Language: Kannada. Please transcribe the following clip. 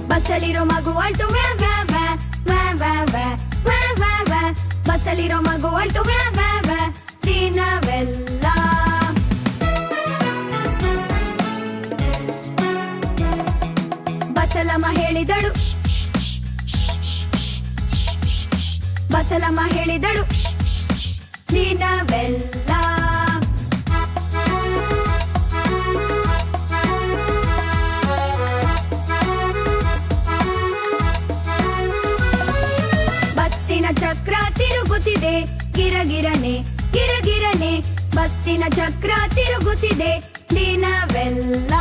ಬಸ್ಸಲ್ಲಿರೋ ಮಗು ಅಳ್ತು ವ್ಯಾ ವ್ಯಾ ವ್ಯಾ ವ್ಯಾ ವ್ಯಾ ವ್ಯಾ ವ್ಯಾ ವ್ಯಾ ವ್ಯಾ. ಬಸ್ಸಲ್ಲಿರೋ ಮಗು ಅಳ್ತು ವ್ಯಾ ವ್ಯಾ ವ್ಯಾ ದಿನವೆಲ್ಲ. ಬಸಲಮ್ಮ ಹೇಳಿದಳು ಬಸಲಮ್ಮ ಹೇಳಿದಳು ದಿನವೆಲ್ಲ. ಬಸ್ಸಿನ ಚಕ್ರ ತಿರುಗುತ್ತಿದೆ ಗಿರಗಿರನೆ ಗಿರಗಿರನೆ. ಬಸ್ಸಿನ ಚಕ್ರ ತಿರುಗುತ್ತಿದೆ ದಿನವೆಲ್ಲ.